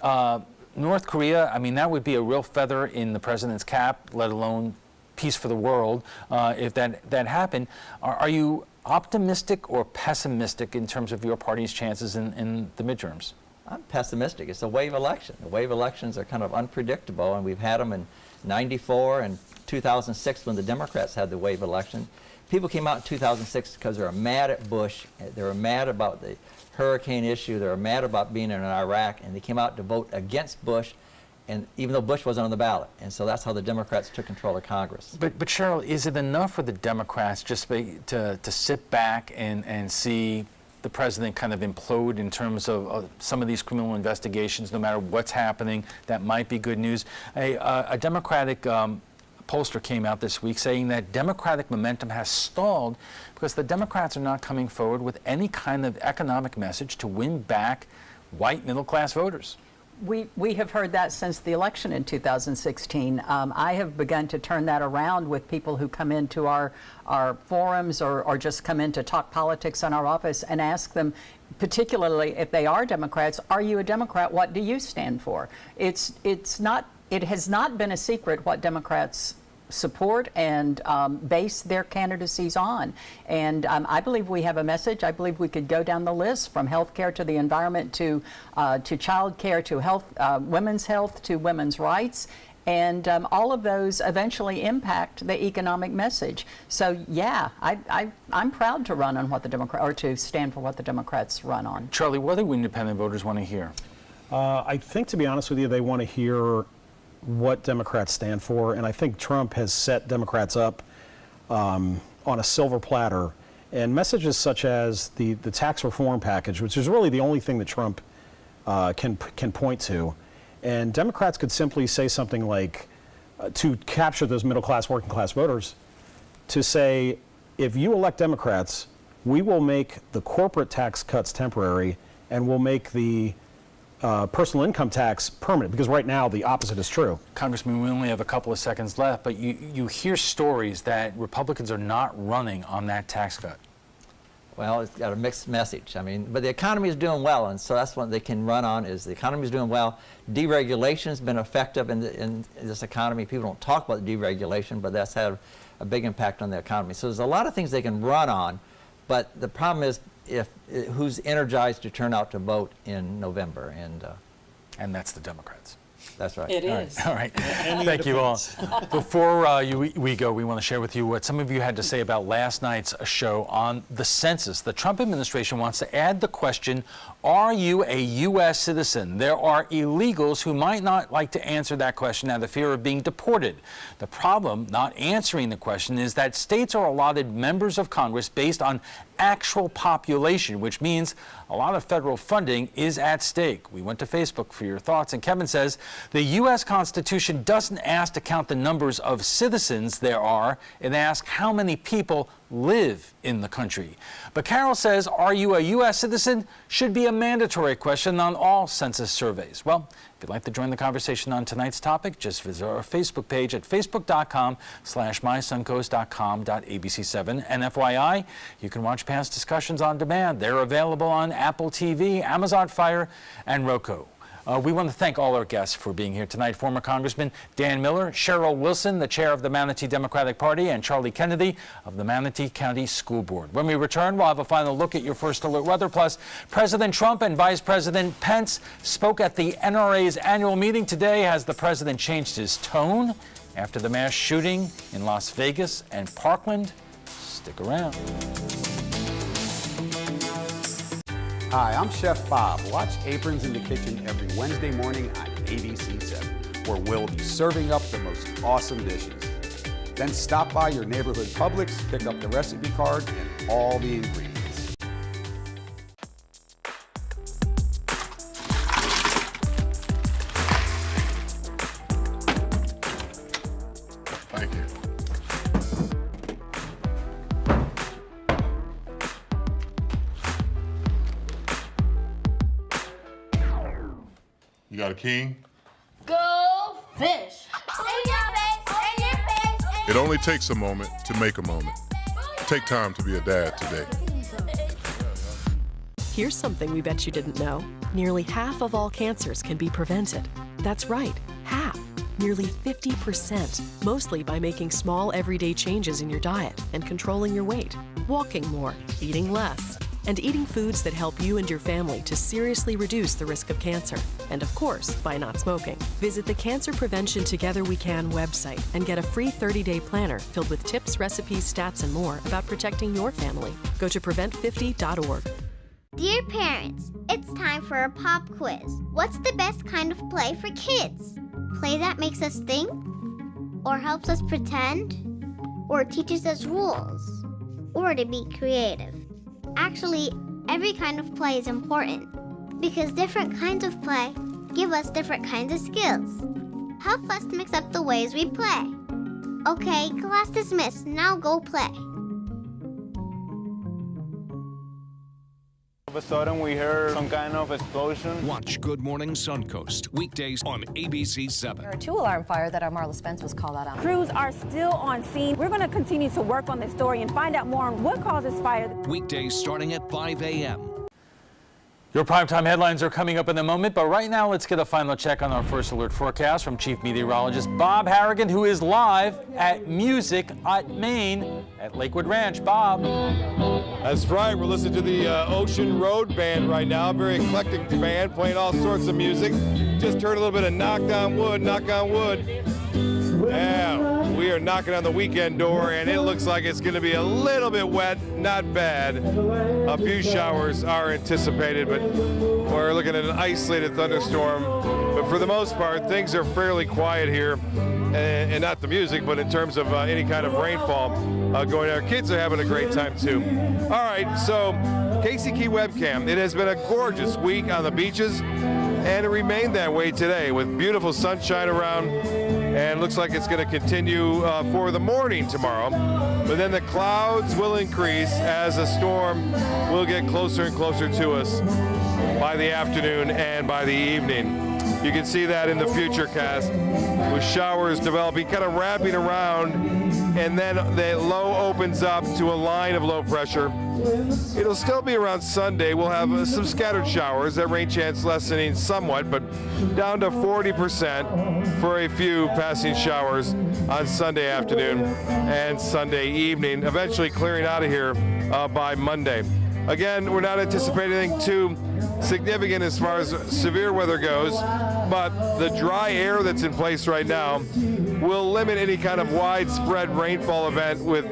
North Korea, I mean, that would be a real feather in the president's cap, let alone peace for the world, if that happened. Are you optimistic or pessimistic in terms of your party's chances in the midterms? I'm pessimistic. It's a wave election. The wave elections are kind of unpredictable, and we've had them in '94 and 2006 when the Democrats had the wave election. People came out in 2006 because they were mad at Bush. They were mad about the hurricane issue. They were mad about being in Iraq, and they came out to vote against Bush, and even though Bush wasn't on the ballot. And so that's how the Democrats took control of Congress. But Cheryl, is it enough for the Democrats just to sit back and see the president kind of implode in terms of some of these criminal investigations, no matter what's happening? That might be good news. A Democratic pollster came out this week saying that Democratic momentum has stalled because the Democrats are not coming forward with any kind of economic message to win back white middle-class voters. We have heard that since the election in 2016. I have begun to turn that around with people who come into our forums or just come in to talk politics in our office and ask them, particularly if they are Democrats, are you a Democrat? What do you stand for? It has not been a secret what Democrats support and base their candidacies on. And I believe we have a message. I believe we could go down the list from health care to the environment to child care to health, women's health to women's rights. And all of those eventually impact the economic message. So yeah, I'm proud to run on what to stand for what the Democrats run on. Charlie, what do independent voters want to hear? I think, to be honest with you, they want to hear what Democrats stand for, and I think Trump has set Democrats up on a silver platter, and messages such as the tax reform package, which is really the only thing that Trump can point to, and Democrats could simply say something like, to capture those middle-class, working-class voters, to say, if you elect Democrats, we will make the corporate tax cuts temporary, and we'll make the personal income tax permanent, because right now the opposite is true. Congressman, we only have a couple of seconds left, but you hear stories that Republicans are not running on that tax cut. Well, it's got a mixed message. I mean, but the economy is doing well, and so that's what they can run on, is the economy is doing well. Deregulation's been effective in this economy. People don't talk about deregulation, but that's had a big impact on the economy. So there's a lot of things they can run on, but the problem is who's energized to turn out to vote in November, and that's the Democrats. That's right. It is. All right. Thank you all. Before we go, we want to share with you what some of you had to say about last night's show on the census. The Trump administration wants to add the question, are you a U.S. citizen? There are illegals who might not like to answer that question out of fear of being deported. The problem not answering the question is that states are allotted members of Congress based on actual population, which means a lot of federal funding is at stake. We went to Facebook for your thoughts, and Kevin says the U.S. Constitution doesn't ask to count the numbers of citizens there are, it asks how many people live in the country. But Carol says, are you a U.S. citizen? Should be a mandatory question on all census surveys. Well, if you'd like to join the conversation on tonight's topic, just visit our Facebook page at facebook.com/mysuncoast.com.abc7. And FYI, you can watch past discussions on demand. They're available on Apple TV, Amazon Fire, and Roku. We want to thank all our guests for being here tonight. Former Congressman Dan Miller, Cheryl Wilson, the chair of the Manatee Democratic Party, and Charlie Kennedy of the Manatee County School Board. When we return, we'll have a final look at your First Alert weather. Plus, President Trump and Vice President Pence spoke at the NRA's annual meeting today. Has the president changed his tone after the mass shooting in Las Vegas and Parkland? Stick around. Hi, I'm Chef Bob. Watch Aprons in the Kitchen every Wednesday morning on ABC7, where we'll be serving up the most awesome dishes. Then stop by your neighborhood Publix, pick up the recipe card and all the ingredients. Thank you. You got a king? Go fish! It only takes a moment to make a moment. Take time to be a dad today. Here's something we bet you didn't know. Nearly half of all cancers can be prevented. That's right, half. Nearly 50%, mostly by making small everyday changes in your diet and controlling your weight, walking more, eating less, and eating foods that help you and your family to seriously reduce the risk of cancer. And of course, by not smoking. Visit the Cancer Prevention Together We Can website and get a free 30-day planner filled with tips, recipes, stats, and more about protecting your family. Go to prevent50.org. Dear parents, it's time for a pop quiz. What's the best kind of play for kids? Play that makes us think? Or helps us pretend? Or teaches us rules? Or to be creative? Actually, every kind of play is important because different kinds of play give us different kinds of skills. Help us mix up the ways we play. Okay, class dismissed. Now go play. All of a sudden, we heard some kind of explosion. Watch Good Morning Suncoast, weekdays on ABC7. There are 2 alarm fires that our Marla Spence was called out on. Crews are still on scene. We're going to continue to work on this story and find out more on what causes fire. Weekdays starting at 5 a.m. Your primetime headlines are coming up in a moment, but right now let's get a final check on our First Alert forecast from Chief Meteorologist Bob Harrigan, who is live at Music at Maine at Lakewood Ranch. Bob. That's right. We're listening to the Ocean Road Band right now. Very eclectic band playing all sorts of music. Just heard a little bit of knock on wood, knock on wood. Yeah, we are knocking on the weekend door, and it looks like it's going to be a little bit wet, not bad. A few showers are anticipated, but we're looking at an isolated thunderstorm. But for the most part, things are fairly quiet here, and not the music, but in terms of any kind of rainfall going on. Our kids are having a great time, too. All right, so Casey Key webcam. It has been a gorgeous week on the beaches, and it remained that way today with beautiful sunshine around. And looks like it's going to continue for the morning tomorrow. But then the clouds will increase as the storm will get closer and closer to us by the afternoon and by the evening. You can see that in the futurecast with showers developing, kind of wrapping around, and then the low opens up to a line of low pressure. It'll still be around Sunday. We'll have some scattered showers, that rain chance lessening somewhat, but down to 40% for a few passing showers on Sunday afternoon and Sunday evening, eventually clearing out of here by Monday. Again, we're not anticipating anything too significant as far as severe weather goes. but the dry air that's in place right now will limit any kind of widespread rainfall event with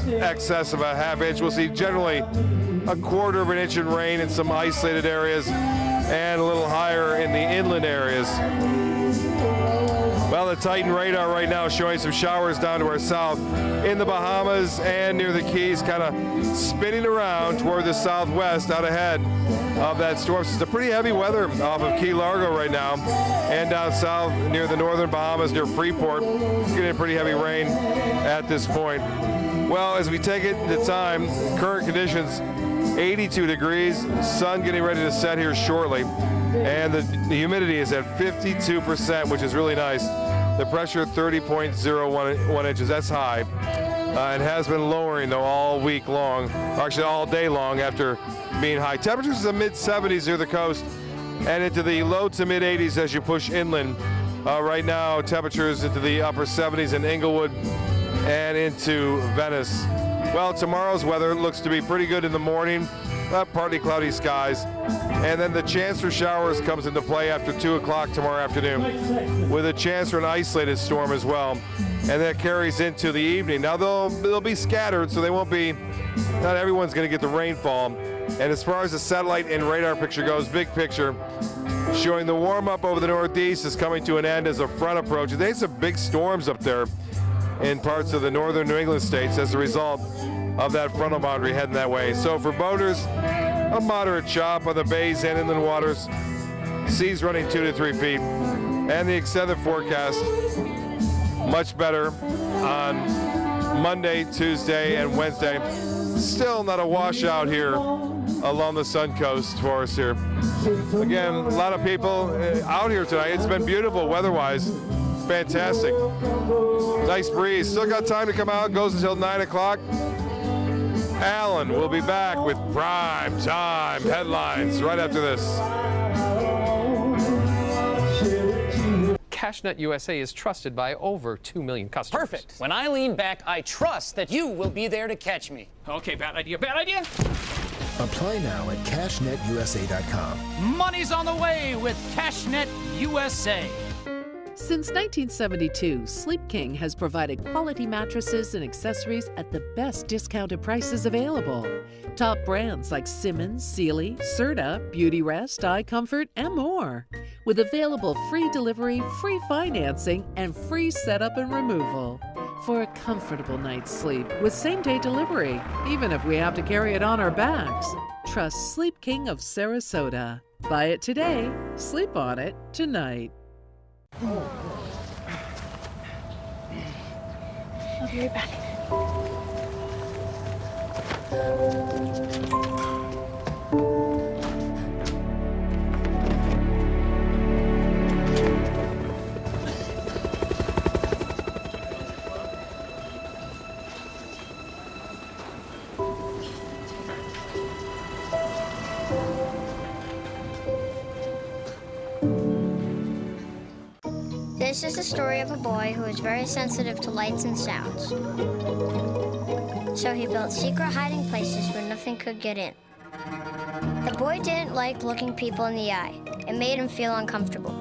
excess of a half inch. We'll see generally a quarter of an inch in rain in some isolated areas and a little higher in the inland areas. Well, the Titan radar right now showing some showers down to our south in the Bahamas and near the Keys, kind of spinning around toward the southwest out ahead of that storm system. Pretty heavy weather off of Key Largo right now and down south near the northern Bahamas near Freeport. Getting pretty heavy rain at this point. Well, as we take it into time, current conditions, 82 degrees, sun getting ready to set here shortly, and the humidity is at 52%, which is really nice. The pressure 30.01 inches, that's high. It has been lowering though all week long, actually all day long after being high. Temperatures in the mid-70s near the coast and into the low to mid-80s as you push inland. Right now, temperatures into the upper 70s in Inglewood and into Venice. Well, tomorrow's weather looks to be pretty good in the morning, partly cloudy skies, and then the chance for showers comes into play after 2 o'clock tomorrow afternoon, with a chance for an isolated storm as well, and that carries into the evening. Now they'll be scattered, so they won't be. Not everyone's going to get the rainfall. And as far as the satellite and radar picture goes, big picture, showing the warm up over the northeast is coming to an end as a front approaches. There's some big storms up there in parts of the northern New England states as a result of that frontal boundary heading that way. So for boaters, a moderate chop on the bays and inland waters. Seas running 2 to 3 feet. And the extended forecast, much better on Monday, Tuesday, and Wednesday. Still not a washout here along the Sun Coast for us here. Again, a lot of people out here tonight. It's been beautiful weather-wise. Fantastic. Nice breeze. Still got time to come out. Goes until 9 o'clock. Alan will be back with prime time headlines right after this. CashNet USA is trusted by over 2 million customers. Perfect. When I lean back, I trust that you will be there to catch me. Okay, bad idea, bad idea. Apply now at CashNetUSA.com. Money's on the way with CashNet USA. Since 1972, Sleep King has provided quality mattresses and accessories at the best discounted prices available. Top brands like Simmons, Sealy, Serta, Beautyrest, iComfort, and more. With available free delivery, free financing, and free setup and removal. For a comfortable night's sleep with same-day delivery, even if we have to carry it on our backs. Trust Sleep King of Sarasota. Buy it today, sleep on it tonight. I'll be right back. This is the story of a boy who is very sensitive to lights and sounds. So he built secret hiding places where nothing could get in. The boy didn't like looking people in the eye. It made him feel uncomfortable.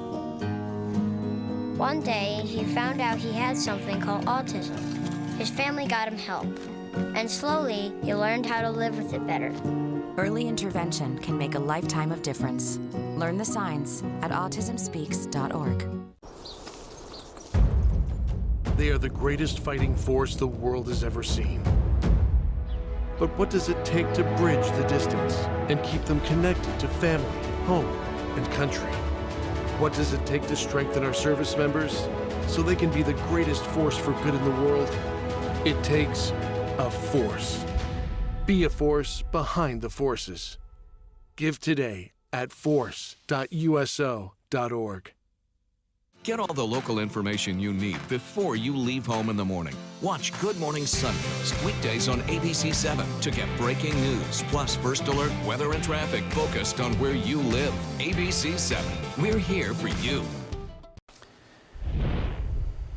One day, he found out he had something called autism. His family got him help. And slowly, he learned how to live with it better. Early intervention can make a lifetime of difference. Learn the signs at autismspeaks.org. They are the greatest fighting force the world has ever seen. But what does it take to bridge the distance and keep them connected to family, home, and country? What does it take to strengthen our service members so they can be the greatest force for good in the world? It takes a force. Be a force behind the forces. Give today at force.uso.org. Get all the local information you need before you leave home in the morning. Watch Good Morning Suncoast weekdays on ABC7 to get breaking news, plus first alert, weather and traffic focused on where you live. ABC7, we're here for you.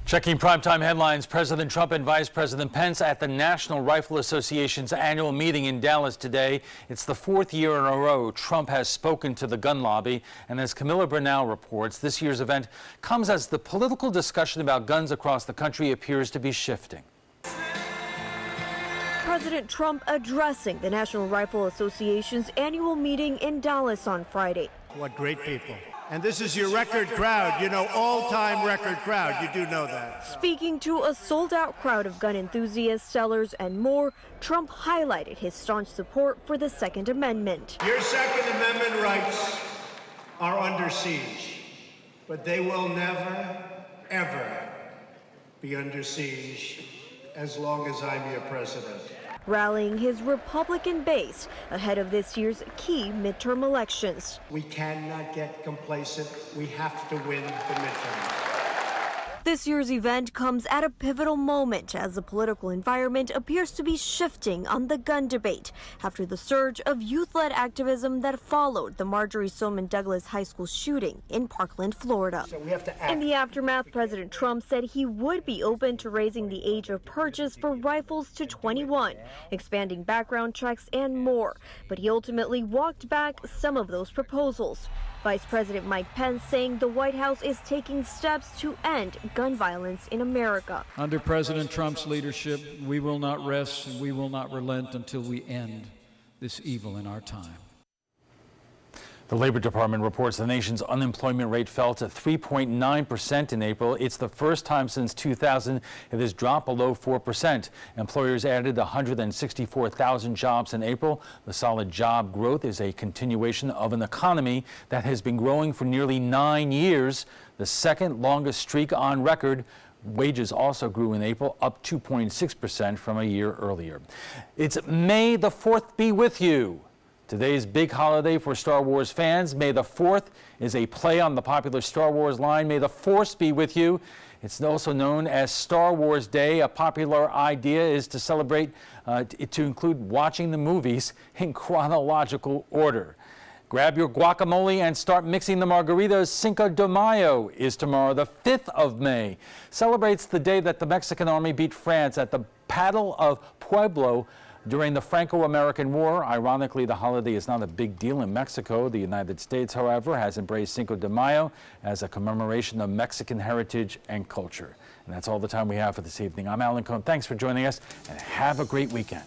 Checking primetime headlines, President Trump and Vice President Pence at the National Rifle Association's annual meeting in Dallas today. It's the fourth year in a row Trump has spoken to the gun lobby. And as Camilla Bernal reports, this year's event comes as the political discussion about guns across the country appears to be shifting. President Trump addressing the National Rifle Association's annual meeting in Dallas on Friday. What great people. And this is your record crowd, you know, all-time record crowd. You do know that. Speaking to a sold-out crowd of gun enthusiasts, sellers, and more, Trump highlighted his staunch support for the Second Amendment. Your Second Amendment rights are under siege, but they will never, ever be under siege as long as I'm your president. Rallying his Republican base ahead of this year's key midterm elections. We cannot get complacent. We have to win the midterms. This year's event comes at a pivotal moment as the political environment appears to be shifting on the gun debate after the surge of youth-led activism that followed the Marjorie Stoneman Douglas High School shooting in Parkland, Florida. So we have to act. In the aftermath, President Trump said he would be open to raising the age of purchase for rifles to 21, expanding background checks and more. But he ultimately walked back some of those proposals. Vice President Mike Pence saying the White House is taking steps to end gun violence in America. Under President Trump's leadership, we will not rest and we will not relent until we end this evil in our time. The Labor Department reports the nation's unemployment rate fell to 3.9% in April. It's the first time since 2000 it has dropped below 4%. Employers added 164,000 jobs in April. The solid job growth is a continuation of an economy that has been growing for nearly 9 years, the second longest streak on record. Wages also grew in April, up 2.6% from a year earlier. It's May the 4th be with you. Today's big holiday for Star Wars fans. May the 4th is a play on the popular Star Wars line, May the Force be with you. It's also known as Star Wars Day. A popular idea is to celebrate, to include watching the movies in chronological order. Grab your guacamole and start mixing the margaritas. Cinco de Mayo is tomorrow, the 5th of May. Celebrates the day that the Mexican army beat France at the Battle of Pueblo during the Franco-American War. Ironically, the holiday is not a big deal in Mexico. The United States, however, has embraced Cinco de Mayo as a commemoration of Mexican heritage and culture. And that's all the time we have for this evening. I'm Alan Cohn. Thanks for joining us, and have a great weekend.